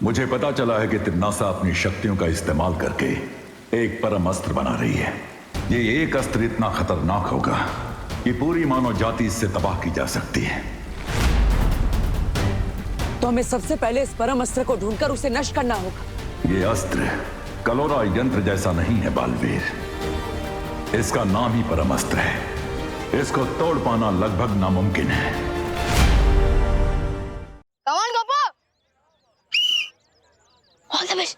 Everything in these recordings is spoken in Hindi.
मुझे पता चला है कि तिन्नासा अपनी शक्तियों का इस्तेमाल करके एक परम अस्त्र बना रही है। ये एक अस्त्र इतना खतरनाक होगा कि पूरी मानव जाति इससे तबाह की जा सकती है। तो हमें सबसे पहले इस परम अस्त्र को ढूंढकर उसे नष्ट करना होगा। ये अस्त्र कलोरा यंत्र जैसा नहीं है बालवीर। इसका नाम ही परम अस्त्र है। इसको तोड़ पाना लगभग नामुमकिन है। Come on, Gopo! All the best.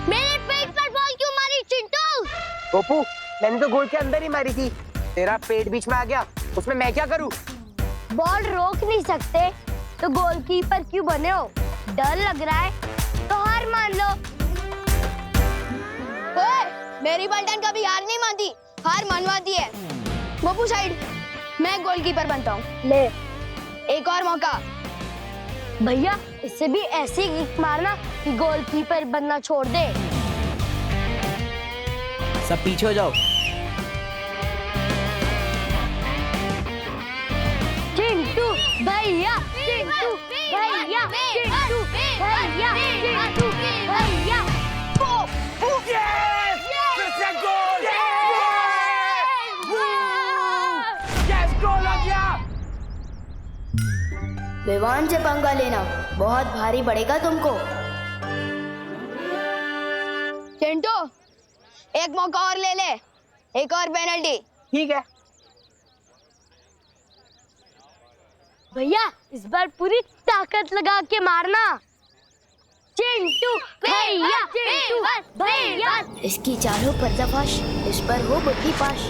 मेरे पेट पर बॉल क्यों मारी चिंटू? गोपू, मैंने तो गोल के अंदर ही मारी थी। तेरा पेट बीच में आ गया, उसमें मैं क्या करूं? बॉल रोक नहीं सकते तो गोलकीपर क्यों बने हो? डर लग रहा है तो हार मान लो। ओए, मेरी पलटन कभी हार नहीं मानती, हार मनवाती है। गोपू साइड, मैं गोलकीपर बनता हूँ। ले, एक और मौका। भैया, इससे भी ऐसी किक मारना कि गोलकीपर बनना छोड़ दे। सब पीछे हो जाओ। चिंटू भैया, चिंटू भैया, चिंटू भैया, चिंटू भैया। फिर से गोल! यस, गोल हो गया! विवान से पंगा लेना बहुत भारी पड़ेगा तुमको। चिंटू, एक मौका और ले ले, एक और पेनल्टी। ठीक है। भैया, इस बार पूरी ताकत लगा के मारना। चिंटू भैया, चिंटू भैया। इसकी चालों पर्दाफाश, इस पर हो बुद्धि पाश।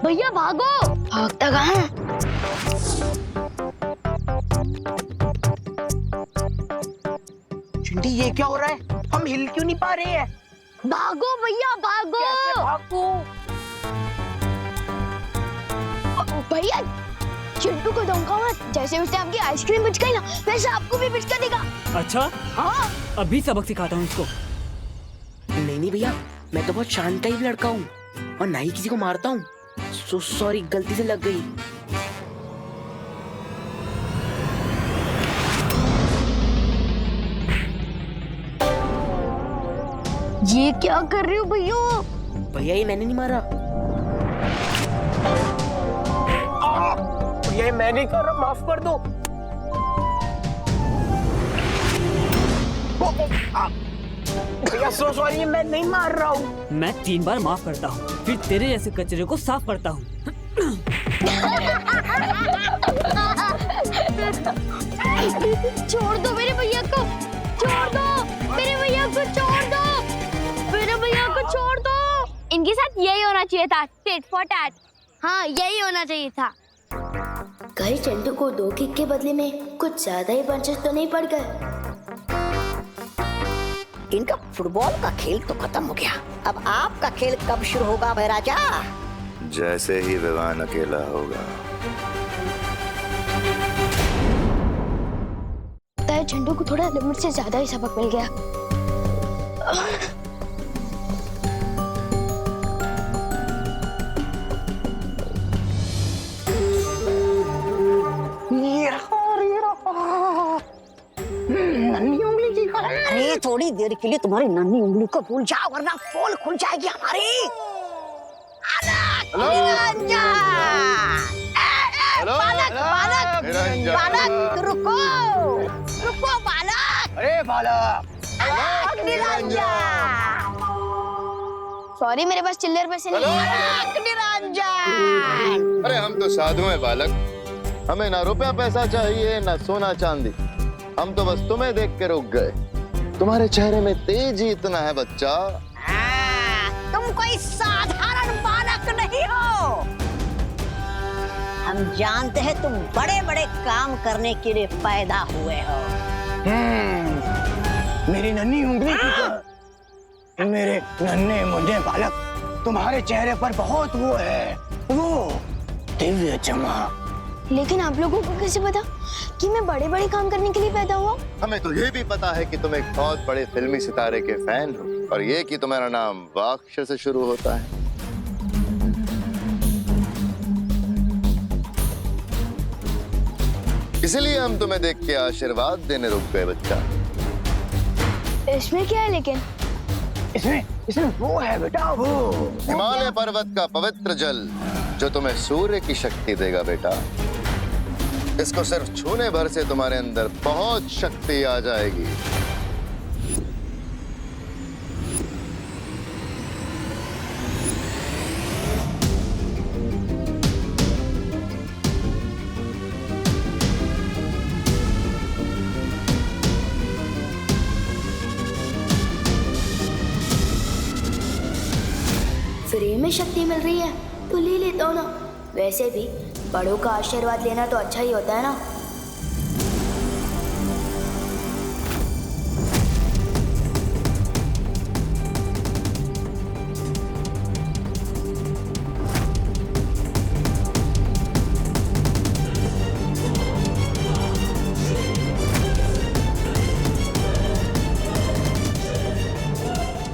भैया भागो! भागता कहाँ? चिंटी, ये क्या हो रहा है? हम हिल क्यों नहीं पा रहे हैं? भागो भैया, भागो! कैसे भागूं? भैया, चिंटू को धमकाओ मत। जैसे उसने आपकी आइसक्रीम पिचकाई ना, वैसे आपको भी पिचका देगा। अच्छा, हाँ। अभी सबक सिखाता हूँ इसको। नहीं भैया, मैं तो बहुत शांत टाइप लड़का हूँ और ना ही किसी को मारता हूँ। सॉरी, गलती से लग गई। ये क्या कर रहे हो भैया? भैया, ये मैंने नहीं मारा। ये मैं नहीं कर रहा, माफ कर दो। भैया सॉरी, मैं नहीं मार रहा हूँ। मैं 3 बार माफ करता हूँ, फिर तेरे जैसे कचरे को साफ करता हूँ। छोड़ दो मेरे भैया को, छोड़ दो मेरे भैया को, छोड़ दो मेरे भैया को, छोड़ दो। इनके साथ यही होना चाहिए था, टिट फॉर टैट। हाँ, यही होना चाहिए था। कहीं चिंटू को 2 किक के बदले में कुछ ज्यादा ही पंचेस तो नहीं पड़ गए? इनका फुटबॉल का खेल तो खत्म हो गया। अब आपका खेल कब शुरू होगा भाई राजा? जैसे ही विवान अकेला होगा। चिंटू को थोड़ा लिमिट से ज्यादा ही सबक मिल गया। नन्ही उंगली की अरे थोड़ी देर के लिए तुम्हारी नन्ही उंगली को भूल जाओ, वरना पोल खुल जाएगी हमारी। बालक रुको, रुको बालक। अरे बालक! सॉरी, मेरे पास चिल्लर पैसे नहीं है। निरंजन! अरे हम तो साधु हैं बालक, हमें ना रुपया पैसा चाहिए ना सोना चांदी। हम तो बस तुम्हें देख के रुक गए। तुम्हारे चेहरे में तेजी इतना है बच्चा। तुम कोई साधारण बालक नहीं हो। हम जानते हैं तुम बड़े बड़े काम करने के लिए पैदा हुए हो। मेरी नन्ही उंगली की मेरे नन्हे मुन्ने बालक, तुम्हारे चेहरे पर बहुत वो है, वो दिव्य चमक। लेकिन आप लोगों को कैसे पता कि मैं बड़े बड़े काम करने के लिए पैदा हुआ? हमें तो ये भी पता है कि तुम एक बहुत बड़े फिल्मी सितारे के फैन हो और ये कि तुम्हारा नाम वाक्ष से शुरू होता है। इसलिए हम तुम्हें देख के आशीर्वाद देने रुक गए बच्चा। इसमें क्या है लेकिन? इसमें वो है बेटा, वो हिमालय पर्वत का पवित्र जल जो तुम्हें सूर्य की शक्ति देगा बेटा। इसको सिर्फ छूने भर से तुम्हारे अंदर बहुत शक्ति आ जाएगी। फ्री में शक्ति मिल रही है तो ले लेता हूँ ना। वैसे भी बड़ों का आशीर्वाद लेना तो अच्छा ही होता है ना।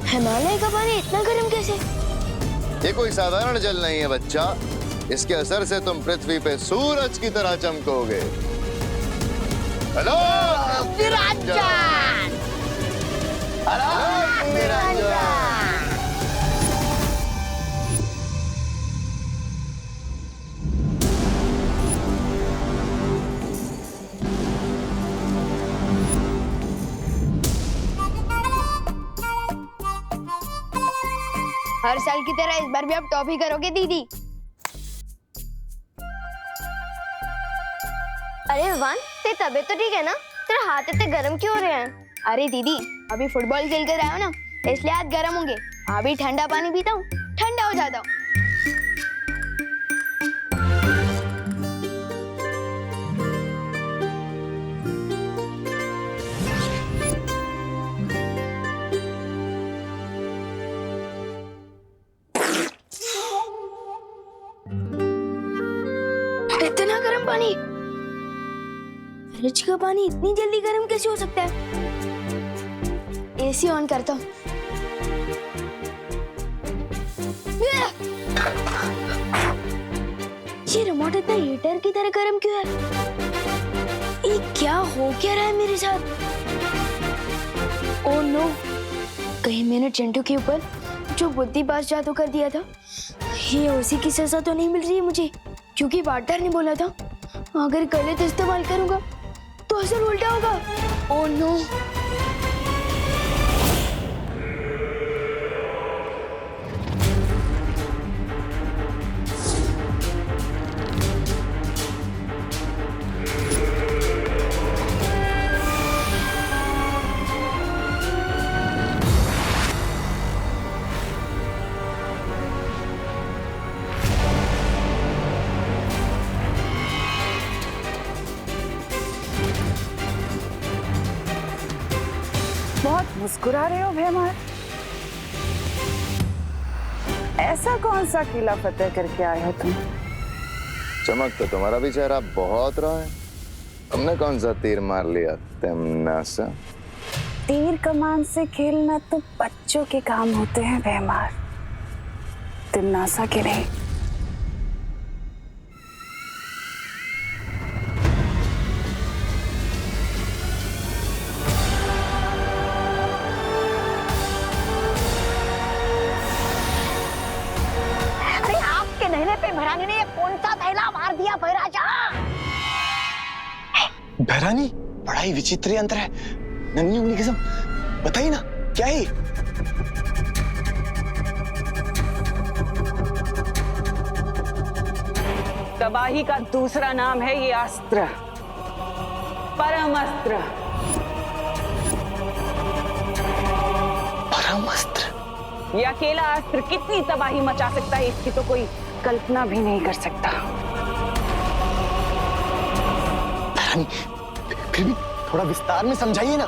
हिमालय का पानी इतना गर्म कैसे? ये कोई साधारण जल नहीं है बच्चा। इसके असर से तुम पृथ्वी पे सूरज की तरह चमकोगे। Hello Niranjan, hello Niranjan. हर साल की तरह इस बार भी आप टॉफी करोगे दीदी? अरे वान, तेरी तबीयत तो ठीक है ना? तेरे हाथ इतने गर्म क्यों हो रहे हैं? अरे दीदी, अभी फुटबॉल खेल कर आए हो ना, इसलिए हाथ गर्म होंगे। अभी ठंडा पानी पीता हूँ, ठंडा हो जाता हूँ। इतना गर्म पानी? फ्रिज का पानी इतनी जल्दी गर्म कैसे हो सकता है? एसी ऑन करता हूँ। ये रिमोट इतना हीटर की तरह गर्म क्यों है? ये क्या हो क्या रहा है मेरे साथ? ओह नो, कहीं मैंने चिंटू के ऊपर जो बुद्धि पास जादू कर दिया था, ये उसी की सजा तो नहीं मिल रही है मुझे? क्योंकि पार्टनर ने बोला था अगर गलत इस्तेमाल करूंगा तो असर उल्टा होगा। Oh no. बहुत मुस्कुरा रहे हो भैमार। ऐसा कौन सा किला फतेह करके आए हो तुम? चमक तो तुम्हारा भी चेहरा बहुत रहा है। तुमने कौन सा तीर मार लिया तिमनासा? तीर कमान से खेलना तो बच्चों के काम होते हैं भैमार, तिमनासा के नहीं। भैरानी ने ये कौन सा थैला मार दिया भैराजा? भैरानी, बड़ा ही विचित्र यंत्र है। नन्ही उंगली कसम, बताइए ना क्या है? तबाही का दूसरा नाम है ये अस्त्र, परम अस्त्र। परम अस्त्र? ये अकेला अस्त्र कितनी तबाही मचा सकता है इसकी तो कोई कल्पना भी नहीं कर सकता। भैरानी, फिर भी थोड़ा विस्तार में समझाइए ना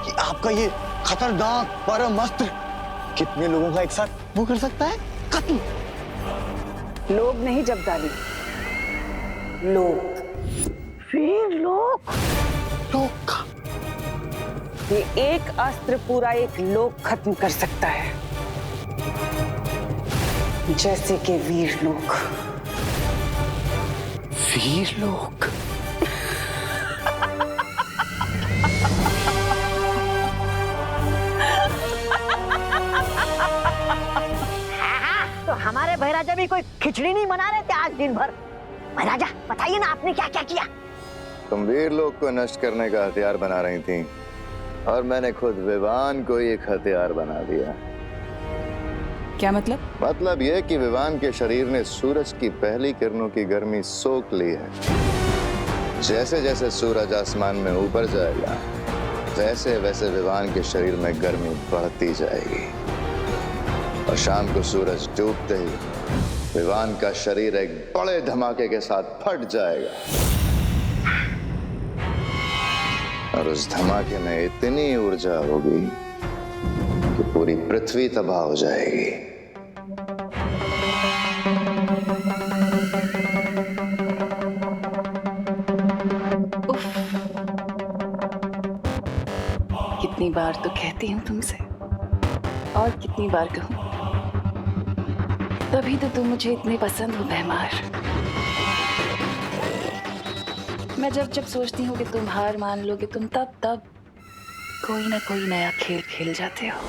कि आपका ये खतरनाक परम अस्त्र कितने लोगों का एक साथ वो कर सकता है? कत्ल। लोग नहीं जब्दाली, लोक। वीर लोक। ये एक अस्त्र पूरा एक लोक खत्म कर सकता है, जैसे कि वीर लोक। वीर लोक। तो हमारे भैराजा भी कोई खिचड़ी नहीं बना रहे थे आज दिन भर? भैराजा बताइए ना, आपने क्या क्या किया? तुम वीर लोग को नष्ट करने का हथियार बना रही थी और मैंने खुद विवान को एक हथियार बना दिया। क्या मतलब? मतलब यह कि विवान के शरीर ने सूरज की पहली किरणों की गर्मी सोख ली है। जैसे जैसे सूरज आसमान में ऊपर जाएगा, वैसे वैसे विवान के शरीर में गर्मी बढ़ती जाएगी और शाम को सूरज डूबते ही विवान का शरीर एक बड़े धमाके के साथ फट जाएगा और उस धमाके में इतनी ऊर्जा होगी कि पूरी पृथ्वी तबाह हो जाएगी। कितनी बार तो कहती हूँ तुमसे, और कितनी बार कहूँ, तभी तो तुम मुझे इतने पसंद हो भैमार। मैं जब जब सोचती हूँ कि तुम हार मान लोगे, तुम तब कोई ना कोई नया खेल खेल जाते हो।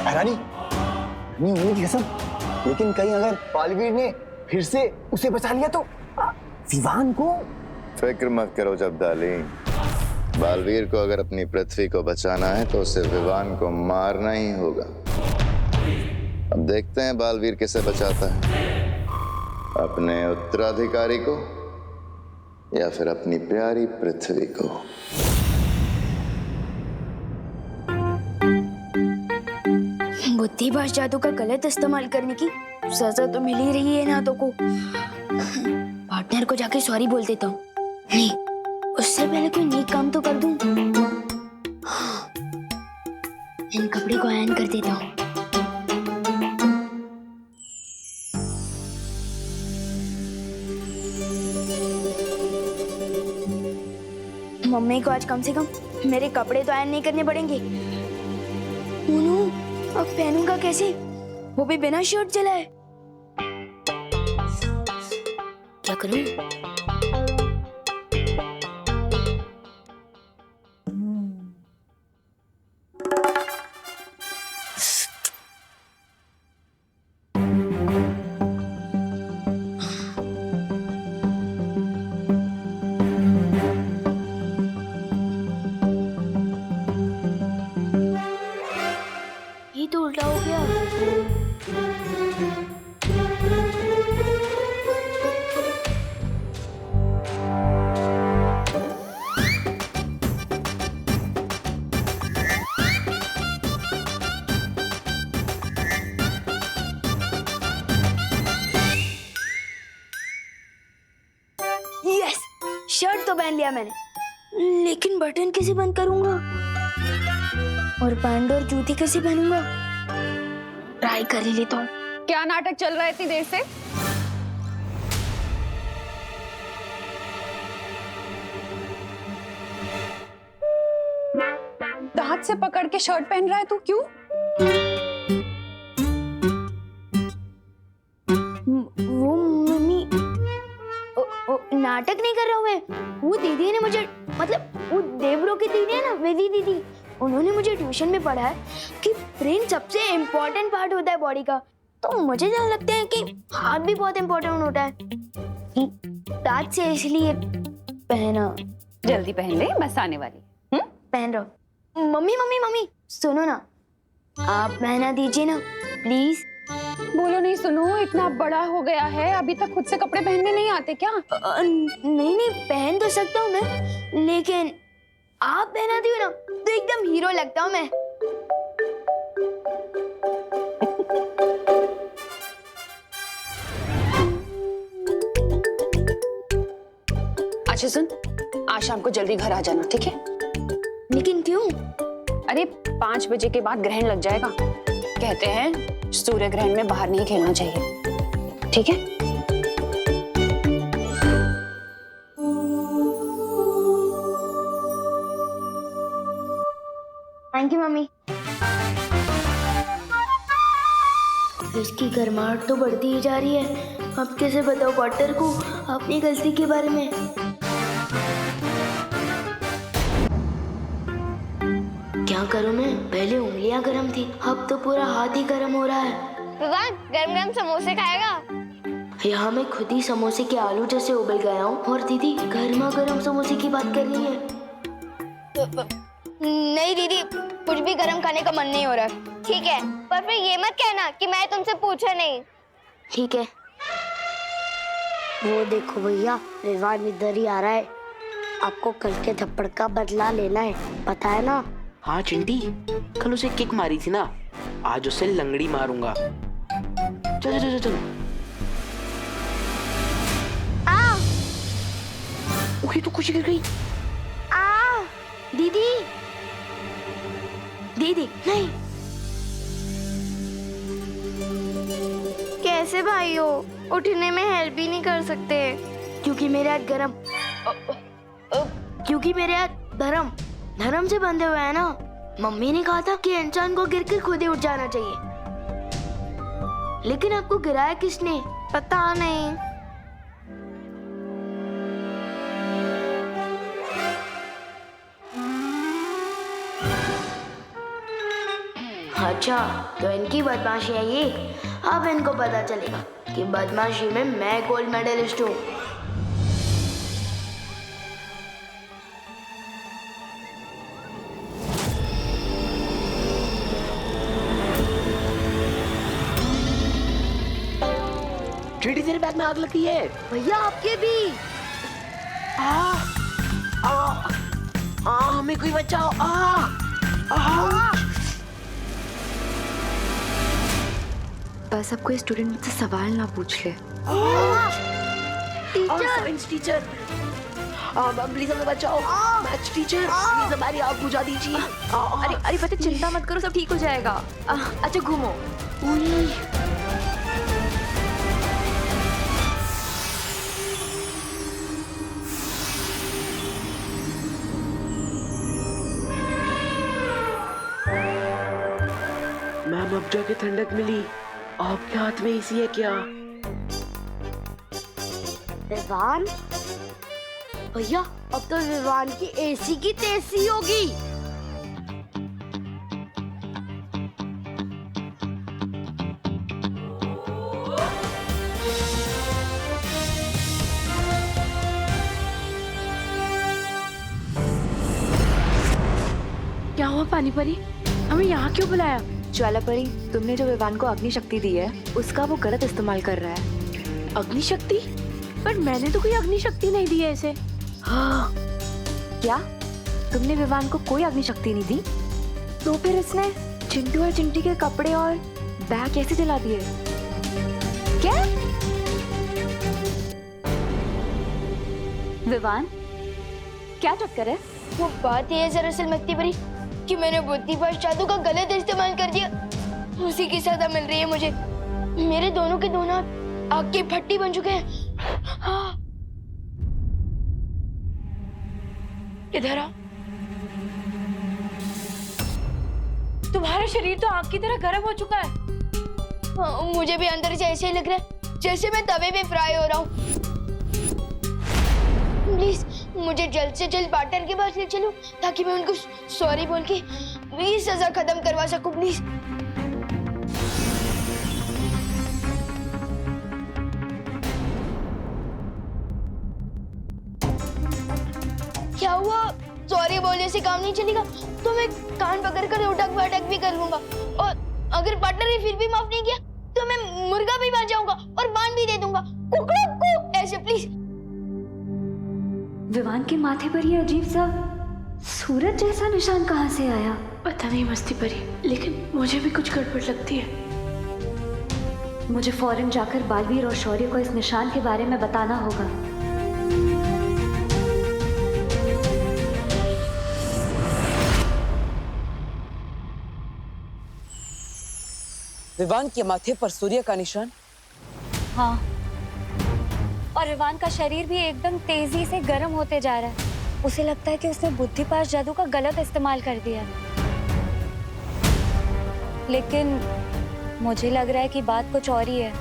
रानी, उंगली की कसम, लेकिन कहीं अगर बालवीर ने फिर से उसे बचा लिया तो विवान को? फिक्र मत करो जब्दाली, बालवीर को अगर अपनी पृथ्वी को बचाना है तो उसे विवान को मारना ही होगा। अब देखते हैं बालवीर किसे बचाता है, अपने उत्तराधिकारी को या फिर अपनी प्यारी पृथ्वी को। बुद्धिभाष जादू का गलत इस्तेमाल करने की सजा तो मिल ही रही है ना तो को। पार्टनर को जाके सॉरी बोल देता हूँ। नहीं, उससे पहले कोई नेक काम तो कर दूं। इन कपड़े को आयरन कर देता हूँ। मम्मी को आज कम से कम मेरे कपड़े तो आयरन नहीं करने पड़ेंगे। मोनू, अब पहनूंगा कैसे, वो भी बिना शर्ट चलाए? क्या करूं? ये तो उल्टा हो गया। यस, शर्ट तो पहन लिया मैंने, लेकिन बटन कैसे बंद करूंगा? और पैंट और जूती कैसे पहनूंगा? ट्राई कर ही लेता हूँ। क्या नाटक चल रहा है इतनी देर से? दांत से पकड़ के शर्ट पहन रहा है तू, क्यों? वो मम्मी, नाटक नहीं कर रहा हूँ मैं। वो दीदी ने मुझे, मतलब वो देवरो की दीदी है ना, वेदी दीदी, उन्होंने मुझे ट्यूशन में पढ़ा है कि ब्रेन सबसे इम्पोर्टेंट पार्ट होता है बॉडी का। तो मुझे जहाँ लगता है कि हाथ भी बहुत इम्पोर्टेंट होता है, दांत से इसलिए पहना। जल्दी पहन ले, बस आने वाली। पहन रहो। मम्मी मम्मी मम्मी सुनो ना, आप पहना दीजिए ना प्लीज। बोलो नहीं सुनो, इतना बड़ा हो गया है, अभी तक खुद से कपड़े पहनने नहीं आते क्या? नहीं नहीं, पहन तो सकता हूँ मैं, लेकिन आप पहनाती हो ना तो एकदम हीरो लगता हूँ मैं। अच्छा सुन, आज शाम को जल्दी घर आ जाना, ठीक है? लेकिन क्यों? अरे 5 बजे के बाद ग्रहण लग जाएगा। कहते हैं सूर्य ग्रहण में बाहर नहीं खेलना चाहिए, ठीक है? Thank you mummy. इसकी गर्माहट तो बढ़ती ही जा रही है। अब कैसे बताओ पॉटर को अपनी गलती के बारे में? क्या करूं मैं? पहले उंगलियां गर्म थी, अब तो पूरा हाथ ही गर्म हो रहा है। विवान, गरम गरम समोसे खाएगा? यहाँ मैं खुद ही समोसे के आलू जैसे उबल गया हूँ और दीदी गर्मा गर्म समोसे की बात कर रही है। नहीं दीदी, कुछ भी गरम खाने का मन नहीं हो रहा। ठीक है, पर फिर ये मत कहना कि मैं तुमसे पूछा नहीं। ठीक है। वो देखो भैया, विवान इधर ही आ रहा है। आपको कल के थप्पड़ का बदला लेना है, पता है ना? हाँ चिंटी, कल उसे किक मारी थी ना, आज उसे लंगड़ी मारूंगा। चलो चलो चलो। ओए तो खुशी गिर गई। दीदी दीदी नहीं। कैसे भाई हो? उठने में हेल्प भी नहीं कर सकते? क्योंकि मेरे हाथ गरम, क्योंकि मेरे हाथ धर्म से बंधे हुए हैं ना। मम्मी ने कहा था कि इंसान को गिरकर खुद ही उठ जाना चाहिए, लेकिन आपको गिराया किसने? पता नहीं। अच्छा, तो इनकी बदमाशी है ये। अब इनको पता चलेगा कि बदमाशी में मैं गोल्ड मेडलिस्ट हूँ। चिड़ी, तेरे बैग में आग लगी है। भैया आपके भी। हमें कोई बचाओ। बस अब कोई स्टूडेंट मुझसे सवाल ना पूछ ले। साइंस टीचर, प्लीज हमें बचाओ। मैथ्स टीचर, प्लीज हमारी आग बुझा दीजिए। अरे बच्चे चिंता मत करो, सब ठीक हो जाएगा। अच्छा घूमो। मैम, अब जाके ठंडक मिली। आपके हाथ में एसी है क्या? विवान भैया, अब तो विवान की एसी की तेजी होगी। क्या हुआ पानी परी? हमें यहाँ क्यों बुलाया? ज्वाला परी, तुमने जो विवान को अग्नि शक्ति दी है उसका वो गलत इस्तेमाल कर रहा है। अग्नि शक्ति? पर मैंने तो कोई अग्नि शक्ति नहीं दी है इसे। हाँ। क्या तुमने विवान को कोई अग्नि शक्ति नहीं दी? तो फिर इसने चिंटू और चिंटी के कपड़े और बैग कैसे जला दिए? क्या? विवान, क्या चक्कर है? वो बात ये है दरअसल मक्ती परी कि मैंने बुद्धिपाश जादू का गलत इस्तेमाल कर दिया। उसी की सजा मिल रही है मुझे। मेरे दोनों के दोनों हाथ आग की भट्टी बन चुके हैं। हाँ। इधर आ। तुम्हारा शरीर तो आग की तरह गर्म हो चुका है। हाँ, मुझे भी अंदर से ऐसे ही लग रहा है जैसे मैं तवे पे फ्राई हो रहा हूँ। प्लीज मुझे जल्द से जल्द पार्टनर के पास ले चलो ताकि मैं उनको सॉरी बोल के ये सजा खत्म करवा सकूं। प्लीज। क्या हुआ? सॉरी बोलने से काम नहीं चलेगा तो मैं कान पकड़ कर उठक बैठक भी कर लूंगा, और अगर पार्टनर ने फिर भी माफ नहीं किया तो मैं मुर्गा भी बन जाऊंगा और बांध भी दे दूंगा। कुकड़ू ऐसे। प्लीज। विवान के माथे पर ये अजीब सा सूरज जैसा निशान कहाँ से आया? पता नहीं मस्ती परी, लेकिन मुझे भी कुछ गड़बड़ लगती है। मुझे फौरन जाकर बालवीर और शौर्य को इस निशान के बारे में बताना होगा। विवान के माथे पर सूर्य का निशान। हाँ, और विवान का शरीर भी एकदम तेजी से गर्म होते जा रहा है। उसे लगता है कि उसने बुद्धिपाश जादू का गलत इस्तेमाल कर दिया। लेकिन मुझे लग रहा है कि बात कुछ और ही है।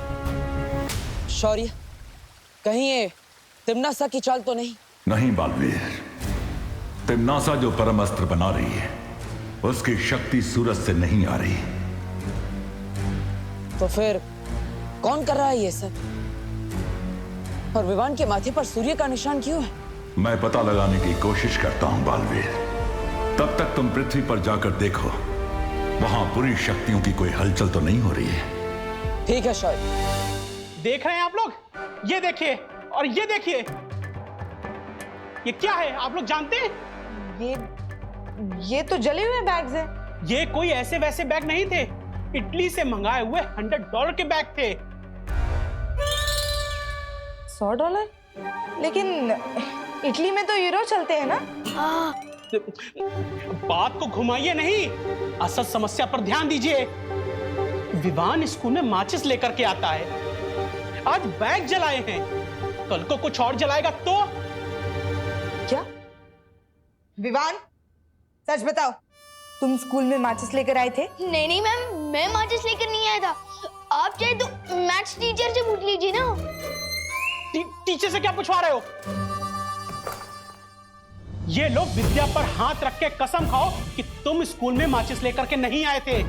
शौर्य, कहीं ये तिम्नासा की चाल तो नहीं? नहीं बालवीर, तिम्नासा जो परम अस्त्र बना रही है उसकी शक्ति सूरज से नहीं आ रही। तो फिर कौन कर रहा है ये सब? और विवान के माथे पर सूर्य का निशान क्यों है? मैं पता लगाने की कोशिश करता हूं बालवीर। तब तक तुम पृथ्वी पर जाकर देखो, वहां पूरी शक्तियों की कोई हलचल तो नहीं हो रही है। ठीक है शौर्य। देख रहे हैं आप लोग? ये देखिए और ये देखिए, ये क्या है आप लोग जानते हैं? ये तो जले हुए बैग्स हैं। ये कोई ऐसे वैसे बैग नहीं थे, इटली से मंगाए हुए $100 के बैग थे। $100? लेकिन इटली में तो यूरो चलते हैं ना? बात को घुमाइए नहीं, असल समस्या पर ध्यान दीजिए। विवान स्कूल में माचिस लेकर के आता है, आज बैग जलाए हैं, कल को कुछ और जलाएगा तो? क्या विवान, सच बताओ, तुम स्कूल में माचिस लेकर आए थे? नहीं नहीं मैम, मैं माचिस लेकर नहीं आया था। आप चाहे तो मैथ्स टीचर से पूछ लीजिए ना। टीचर से क्या पूछवा रहे हो? ये लोग विद्या पर हाथ रख के कसम खाओ कि तुम स्कूल में माचिस लेकर के नहीं आए थे।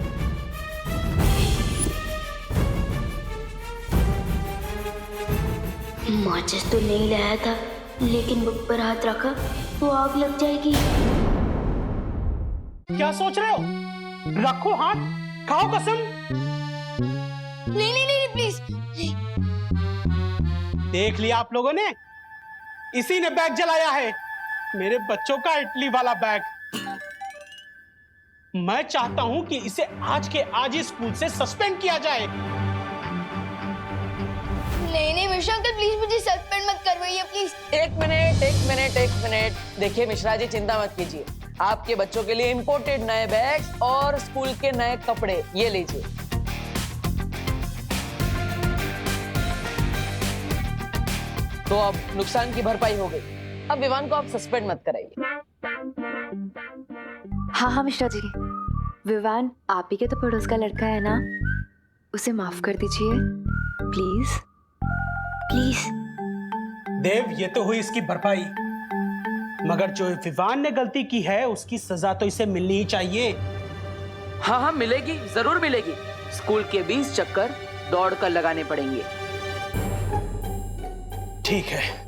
माचिस तो नहीं लाया था, लेकिन बुक पर हाथ रखा तो आग लग जाएगी। क्या सोच रहे हो? रखो हाथ, खाओ कसम। नहीं नहीं नहीं प्लीज। देख लिया आप लोगों ने, इसी ने बैग जलाया है, मेरे बच्चों का इटली वाला बैग। मैं चाहता हूं कि इसे आज के आज ही स्कूल से सस्पेंड किया जाए। नहीं नहीं मिश्रा अंकल, प्लीज मुझे सस्पेंड मत करवाइए प्लीज। एक मिनट। देखिए मिश्रा जी, चिंता मत कीजिए, आपके बच्चों के लिए इंपोर्टेड नए बैग्स और स्कूल के नए कपड़े ये लीजिए। तो अब नुकसान की भरपाई हो गई, अब विवान को आप सस्पेंड मत कराइए। हाँ मिश्रा जी, विवान आप ही के तो पड़ोस का लड़का है ना, उसे माफ कर दीजिए प्लीज प्लीज। देव, ये तो हुई इसकी भरपाई, मगर जो विवान ने गलती की है उसकी सजा तो इसे मिलनी ही चाहिए। हाँ मिलेगी, जरूर मिलेगी। स्कूल के 20 चक्कर दौड़ कर लगाने पड़ेंगे। ठीक है।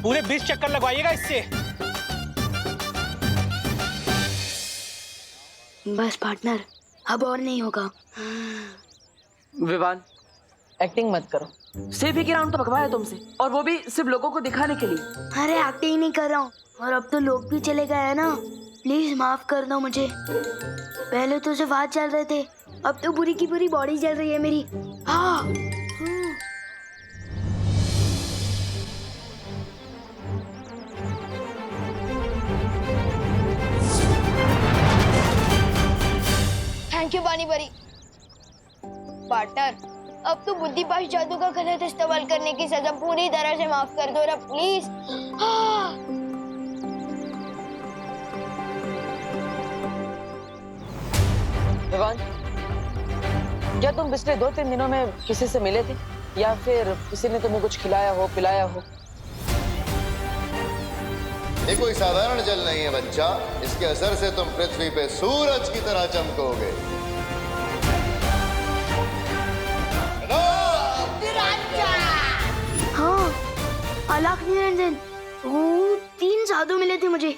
पूरे 20 चक्कर लगवाइएगा इससे। बस पार्टनर, अब और नहीं होगा। विवान, एक्टिंग मत करो, सिर्फ एक राउंड तो भगवाया तुमसे, और वो भी सिर्फ लोगों को दिखाने के लिए। अरे एक्टिंग नहीं कर रहा हूँ, और अब तो लोग भी चले गए हैं ना, प्लीज माफ कर दो मुझे। पहले तो सिर्फ हाथ चल रहे थे, अब तो पूरी की पूरी बॉडी चल रही है मेरी। हाँ थैंक यू पानी परी। पार्टनर, अब तो बुद्धिपाश जादू का गलत इस्तेमाल करने की सजा पूरी तरह से माफ कर दो ना प्लीज। विवान, क्या तुम पिछले 2-3 दिनों में किसी से मिले थे, या फिर किसी ने तुम्हें कुछ खिलाया हो, पिलाया हो? ये कोई साधारण जल नहीं है बच्चा, इसके असर से तुम पृथ्वी पे सूरज की तरह चमकोगे। हाँ, अलख निरंजन, वो 3 साधु मिले थे मुझे,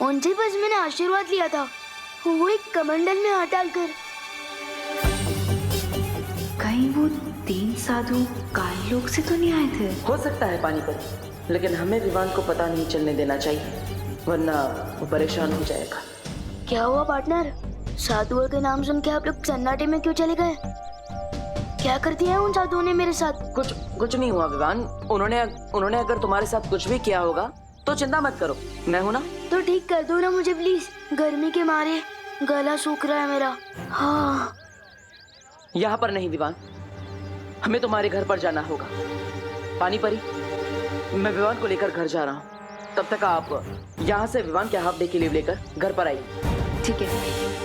उनसे बस मैंने आशीर्वाद लिया था, वो एक कमंडल में हाथ डालकर। कहीं वो 3 साधु काल लोक से तो नहीं आए थे? हो सकता है पानी पर, लेकिन हमें विवान को पता नहीं चलने देना चाहिए, वरना वो परेशान हो जाएगा। क्या हुआ पार्टनर? साधुओं के नाम सुन के आप लोग सन्नाटे में क्यों चले गए? क्या कर दिया उन साधुओं ने मेरे साथ? कुछ नहीं हुआ विवान। उन्होंने अगर तुम्हारे साथ कुछ भी किया होगा तो चिंता मत करो, मैं हूं ना। तो ठीक कर दो ना मुझे प्लीज, गर्मी के मारे गला सूख रहा है मेरा। हाँ। यहाँ पर नहीं विवान, हमें तुम्हारे घर पर जाना होगा। पानी परी, मैं विवान को लेकर घर जा रहा हूँ। तब तक आप यहाँ से विवान के हाफ डे की लीव लेकर घर पर आइए। ठीक है।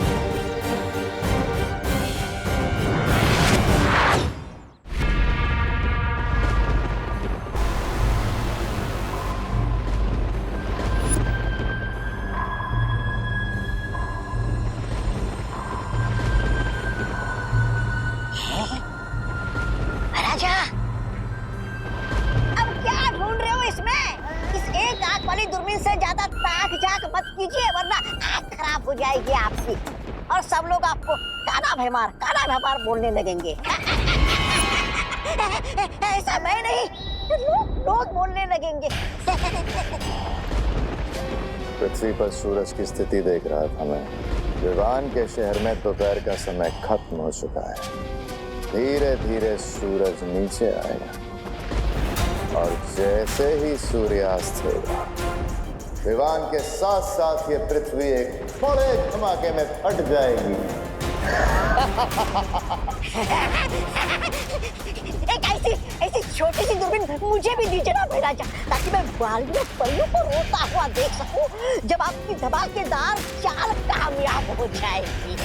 राजा, अब क्या ढूंढ रहे हो इसमें? इस एक आंख वाली दूरबीन से ज्यादा ताक झाक मत कीजिए, वरना आंख खराब हो जाएगी आपकी और सब लोग आपको काना भैमार बोलने लगेंगे। ऐसा मैं नहीं, लोग बोलने लगेंगे। पृथ्वी पर सूरज की स्थिति देख रहा था मैं। विवान के शहर में दोपहर का समय खत्म हो चुका है। धीरे धीरे सूरज नीचे आएगा और जैसे ही सूर्यास्त होगा, विवान के साथ साथ ये पृथ्वी एक बड़े धमाके में फट जाएगी। एक ऐसी छोटी सी दूरबीन मुझे भी दीजिए ना महाराजा, ताकि मैं बालियों परियों को रोता हुआ देख सकूं जब आपकी धमाकेदार चाल कामयाब हो जाएगी।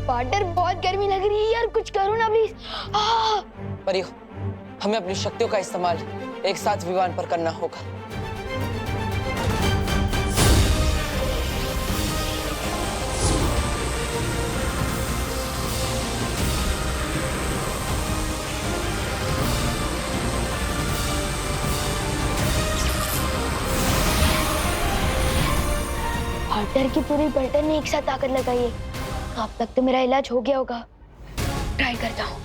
पार्टनर, बहुत गर्मी लग रही है यार, कुछ करो ना प्लीज। परियो, हमें अपनी शक्तियों का इस्तेमाल एक साथ विवान पर करना होगा। पार्टनर की पूरी पलटन ने एक साथ ताकत लगाई है। अब तक तो मेरा इलाज हो गया होगा। ट्राई करता हूँ।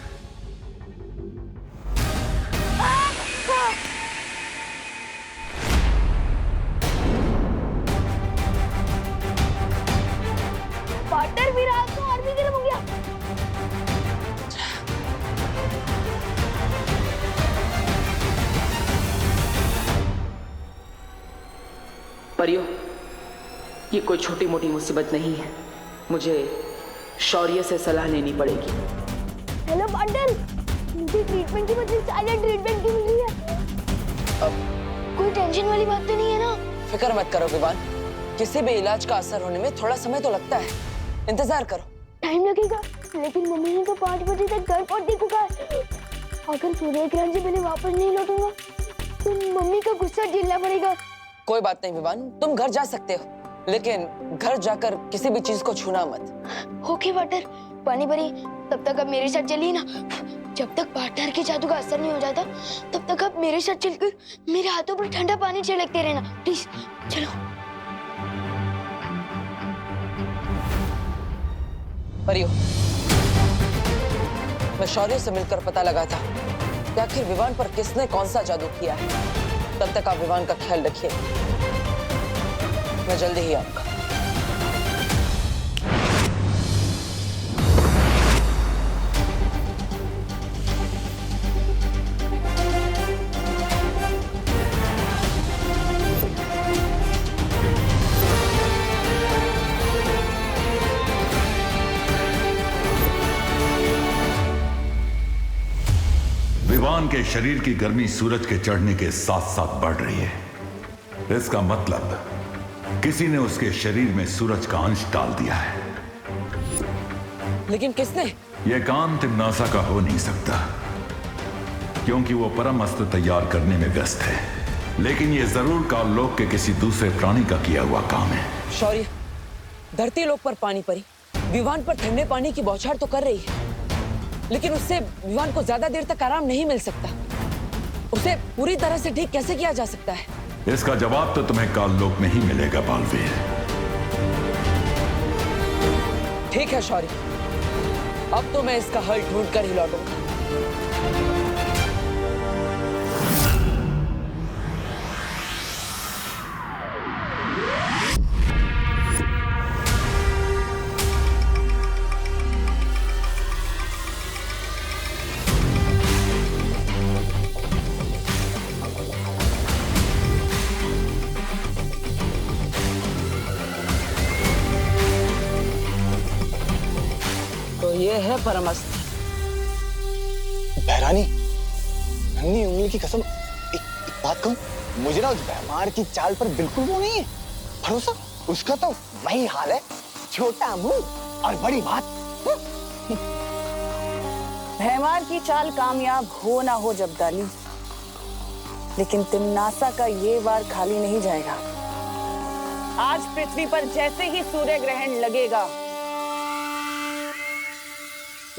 पार्टनर, मेरा हाथ तो और भी गर्म हो गया। परियो, ये कोई छोटी मोटी मुसीबत नहीं है। मुझे शौर्य से सलाह लेनी पड़ेगी। हेलो पार्टनर, मुझे ट्रीटमेंट की बदले साइलेंट ट्रीटमेंट की मिल रही है। कोई टेंशन वाली बात तो नहीं है ना? फिक्र मत करो विवान, किसी भी इलाज का असर होने में थोड़ा समय तो लगता है। इंतजार करो। टाइम लगेगा, लेकिन मम्मी ने तो 5 बजे तक घर पहुंचने को कहा है। अगर सूर्य ग्रहण से पहले वापस नहीं लौटूंगा तो मम्मी का गुस्सा झेलना पड़ेगा। कोई बात नहीं विवान, तुम घर जा सकते हो, लेकिन घर जाकर किसी भी चीज को छूना मत। Okay partner. पानी भरी, तब तक आप मेरे साथ चलिए ना। जब तक पार्टनर के जादू का असर नहीं हो जाता तब तक आप मेरे साथ चलकर मेरे हाथों पर ठंडा पानी छिड़कते रहना, प्लीज। चलो। परियो, मैं शौर्य से मिलकर पता लगा था कि आखिर विवान पर किसने कौन सा जादू किया है। तब तक आप विवान का ख्याल रखिए, मैं जल्दी ही आऊंगा। विवान के शरीर की गर्मी सूरज के चढ़ने के साथ साथ बढ़ रही है। इसका मतलब किसी ने उसके शरीर में सूरज का अंश डाल दिया है। लेकिन किसने? यह काम तिम्नासा का हो नहीं सकता, क्योंकि वो परम अस्त्र तैयार करने में व्यस्त है। लेकिन यह जरूर काललोक के किसी दूसरे प्राणी का किया हुआ काम है। शौर्य, धरती लोक पर पानी परी विवान पर ठंडे पानी की बौछार तो कर रही है, लेकिन उससे विवान को ज्यादा देर तक आराम नहीं मिल सकता। उसे पूरी तरह से ठीक कैसे किया जा सकता है? इसका जवाब तो तुम्हें काललोक में ही मिलेगा बालवीर। ठीक है शौर्य, अब तो मैं इसका हल ढूंढ कर ही लौटूंगा। ये है परमस्त्र। बहरानी, नन्ही उंगली की कसम, एक बात कहूं, मुझे ना उस भैमार की चाल पर बिल्कुल वो नहीं है भरोसा। उसका तो वही हाल है, छोटा मुंह और बड़ी बात। भैमार की चाल कामयाब हो ना हो जब्दाली, लेकिन तिम्नासा का ये वार खाली नहीं जाएगा। आज पृथ्वी पर जैसे ही सूर्य ग्रहण लगेगा,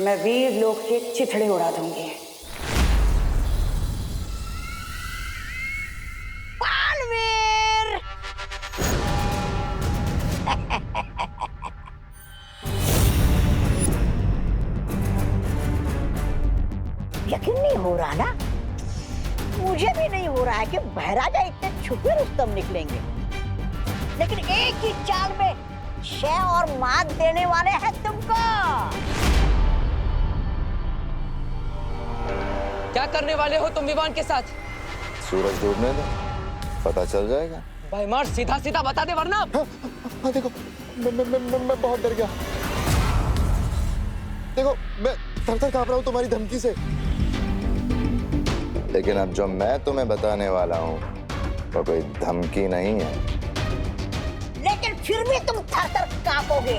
मैं वीर लोक के चिथड़े उड़ा दूंगी। बालवीर! यकीन नहीं हो रहा ना, मुझे भी नहीं हो रहा है कि महाराजा इतने छुपे रुस्तम निकलेंगे, लेकिन एक ही चाल में शय और मात देने वाले हैं तुमको। क्या करने वाले हो तुम विवान के साथ? सूरज डूबने दो, पता चल जाएगा। भैमार सीधा सीधा बता दे वरना। हाँ, देखो मैं बहुत डर गया। देखो मैं थर-थर कांप रहा हूँ तुम्हारी धमकी से। लेकिन अब जो मैं तुम्हें बताने वाला हूँ वो कोई धमकी नहीं है। लेकिन फिर भी तुम थर-थर कांपोगे।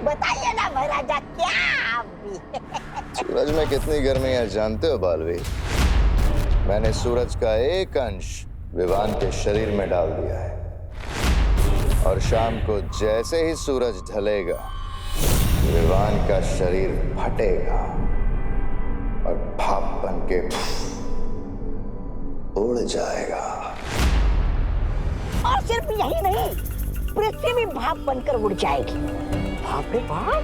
बताइए ना महाराजा, क्या आप भी? सूरज में कितनी गर्मी है जानते हो बालवीर? मैंने सूरज का एक अंश विवान के शरीर में डाल दिया है, और शाम को जैसे ही सूरज ढलेगा विवान का शरीर फटेगा और भाप बन के उड़ जाएगा। और सिर्फ यही नहीं, पृथ्वी भी भाप बनकर उड़ जाएगी। बाप रे बाप,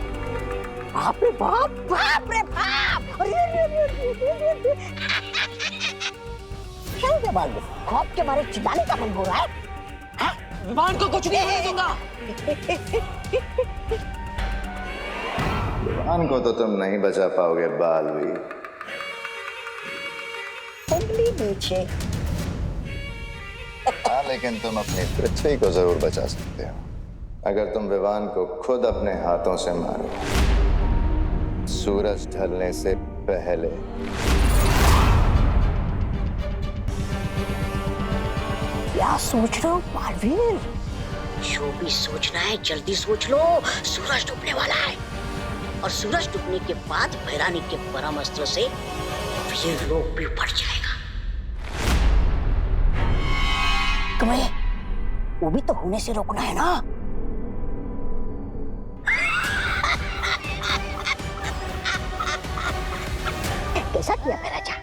बाप रे बाप, बाप रे बाप! क्या बात है? खौफ के मारे चिल्लाने का मन हो रहा है? विवान को कुछ नहीं होने दूंगा। विवान को तो तुम नहीं बचा पाओगे बालवीर। उंगली नीचे। हाँ, लेकिन तुम अपनी पृथ्वी को जरूर बचा सकते हो अगर तुम विवान को खुद अपने हाथों से मारो, सूरज ढलने से पहले। क्या सोच रहे हो बालवीर? जो भी सोचना है जल्दी सोच लो। सूरज डूबने वाला है, और सूरज डूबने के बाद भैरानी के परम अस्त्र से वीर लोक भी बढ़ जाएगा। तुम्हें वो भी तो होने से रोकना है ना। कैसा किया महाराजा?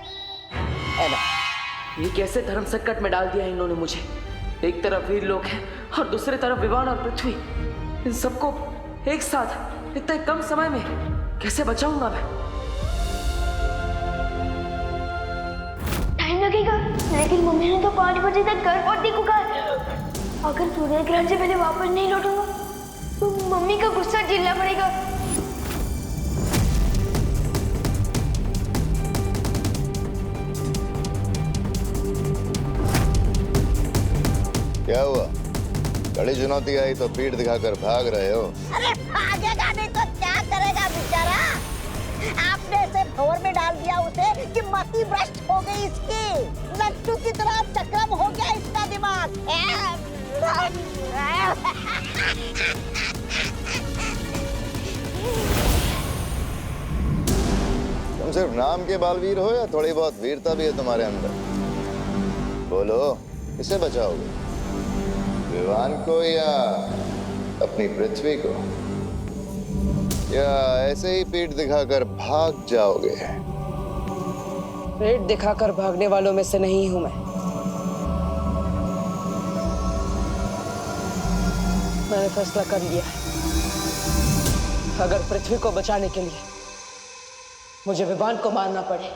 ये कैसे धर्म संकट में डाल दिया इन्होंने मुझे। एक तरफ वीर लोग हैं और दूसरी तरफ विवान और पृथ्वी। इन सबको एक साथ इतने कम समय में कैसे बचाऊंगा मैं? टाइम लगेगा, लेकिन मम्मी ने तो 5 बजे तक घर पहुंचने को कहा। अगर सूर्य ग्रहण से पहले वापस नहीं लौटूंगा तो मम्मी का गुस्सा झेलना पड़ेगा। क्या हुआ? कड़ी चुनौती आई तो पीठ दिखाकर भाग रहे हो? अरे भागेगा नहीं तो क्या करेगा बेचारा? आपने इसे भंवर में डाल दिया उसे कि मति भ्रष्ट हो गई इसकी। लट्टू की तरह चक्रम हो गया इसका दिमाग। तुम सिर्फ नाम के बालवीर हो या थोड़ी बहुत वीरता भी है तुम्हारे अंदर? बोलो, किसे बचाओगे? विवान को या अपनी पृथ्वी को? या ऐसे ही पीठ दिखाकर भाग जाओगे? पेट दिखाकर भागने वालों में से नहीं हूं मैं। मैंने फैसला कर लिया है, अगर पृथ्वी को बचाने के लिए मुझे विवान को मारना पड़े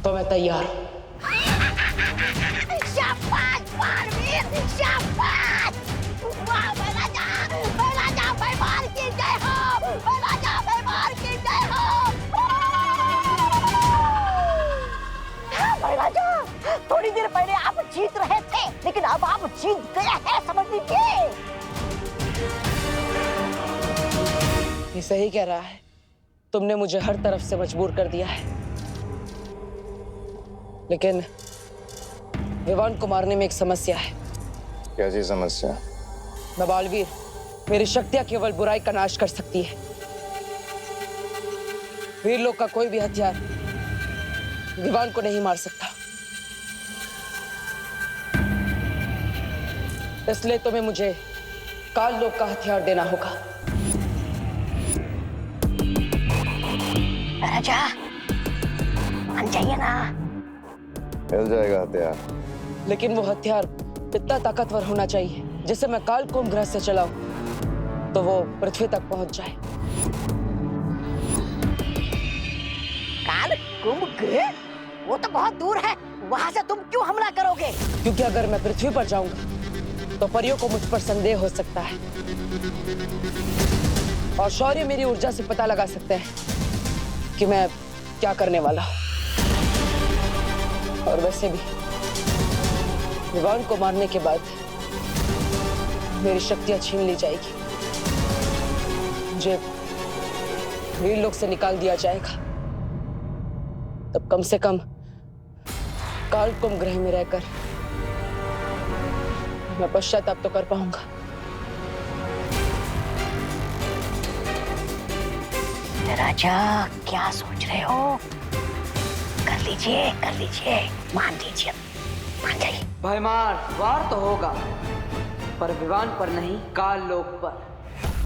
तो मैं तैयार हूं। शाबाश बालवीर, शाबाश! वाह महाराजा, महाराजा भैमार की जय हो, महाराजा भैमार की जय हो। हाँ, महाराजा, थोड़ी देर पहले आप जीत रहे थे, लेकिन अब आप जीत गए हैं, समझ लीजिए। ये सही कह रहा है, तुमने मुझे हर तरफ से मजबूर कर दिया है, लेकिन विवान को मारने में एक समस्या है। कैसी समस्या? मैं बालवीर, मेरी शक्तियां केवल बुराई का नाश कर सकती है। वीर लोग का कोई भी हथियार विवान को नहीं मार सकता, इसलिए तुम्हें मुझे काल लोक का हथियार देना होगा। राजा मान जाइए ना। मिल जाएगा हथियार, लेकिन वो हथियार इतना ताकतवर होना चाहिए जिसे मैं काल कुंभ ग्रह से चलाऊं तो वो पृथ्वी तक पहुंच जाए। काल कुंभ ग्रह? वो तो बहुत दूर है, वहां से तुम क्यों हमला करोगे? क्योंकि अगर मैं पृथ्वी पर जाऊंगा तो परियों को मुझ पर संदेह हो सकता है और शौर्य मेरी ऊर्जा से पता लगा सकते हैं कि मैं क्या करने वाला हूं। और वैसे भी विवान को मारने के बाद मेरी शक्तियां छीन ली जाएगी, मुझे वीर लोक से निकाल दिया जाएगा, तब कम से कम काल कुंभ ग्रह में रहकर मैं पश्चाताप तो कर पाऊंगा। राजा क्या सोच रहे हो? कर लीजिए, मान लीजिए, मान जाइए। भयमार वार तो होगा, पर विवान पर नहीं, काल लोक पर।